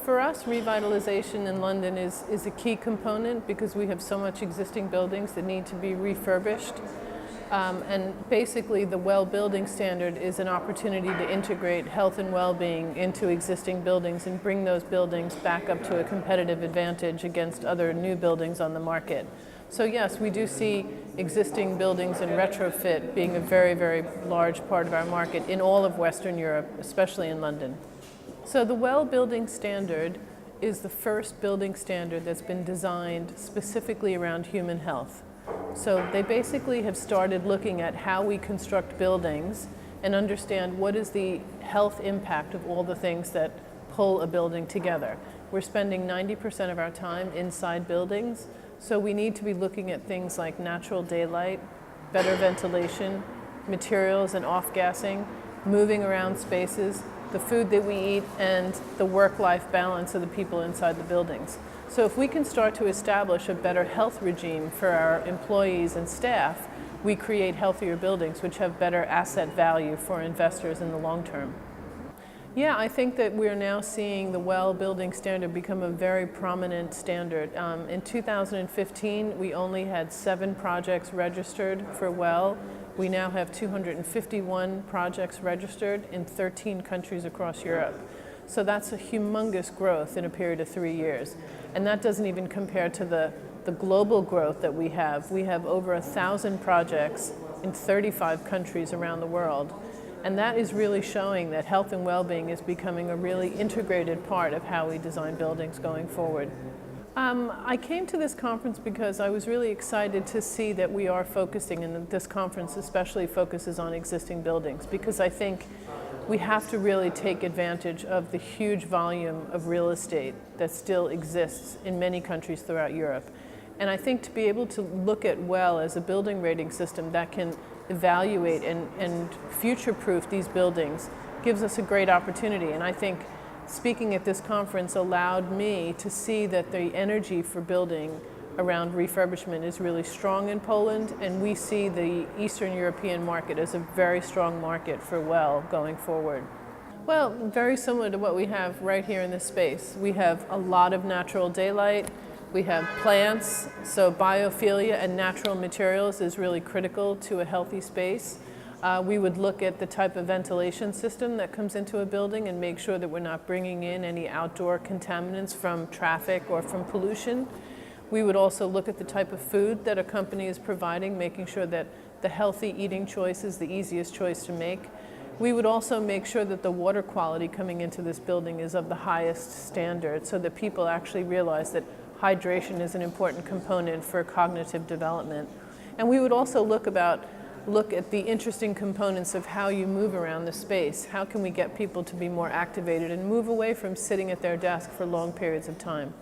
For us, revitalization in London is a key component because we have so much existing buildings that need to be refurbished. And basically the WELL building standard is an opportunity to integrate health and well-being into existing buildings and bring those buildings back up to a competitive advantage against other new buildings on the market. So yes, we do see existing buildings and retrofit being a very, very large part of our market in all of Western Europe, especially in London. So the WELL building standard is the first building standard that's been designed specifically around human health. So they basically have started looking at how we construct buildings and understand what is the health impact of all the things that pull a building together. We're spending 90% of our time inside buildings, so we need to be looking at things like natural daylight, better ventilation, materials and off-gassing, moving around spaces, the food that we eat, and the work-life balance of the people inside the buildings. So if we can start to establish a better health regime for our employees and staff, we create healthier buildings which have better asset value for investors in the long term. Yeah, I think that we're now seeing the WELL building standard become a very prominent standard. In 2015, we only had 7 projects registered for WELL. We now have 251 projects registered in 13 countries across Europe. So that's a humongous growth in a period of 3 years. And that doesn't even compare to the global growth that we have. We have over 1,000 projects in 35 countries around the world. And that is really showing that health and well-being is becoming a really integrated part of how we design buildings going forward. I came to this conference because I was really excited to see that we are focusing, and this conference especially focuses on existing buildings, because I think we have to really take advantage of the huge volume of real estate that still exists in many countries throughout Europe. And I think to be able to look at WELL as a building rating system that can evaluate and future-proof these buildings gives us a great opportunity. And I think speaking at this conference allowed me to see that the energy for building around refurbishment is really strong in Poland, and we see the Eastern European market as a very strong market for WELL going forward. Well, very similar to what we have right here in this space. We have a lot of natural daylight. We have plants, so biophilia and natural materials is really critical to a healthy space. We would look at the type of ventilation system that comes into a building and make sure that we're not bringing in any outdoor contaminants from traffic or from pollution. We would also look at the type of food that a company is providing, making sure that the healthy eating choice is the easiest choice to make. We would also make sure that the water quality coming into this building is of the highest standard, so that people actually realize that hydration is an important component for cognitive development. And we would also look at the interesting components of how you move around the space. How can we get people to be more activated and move away from sitting at their desk for long periods of time?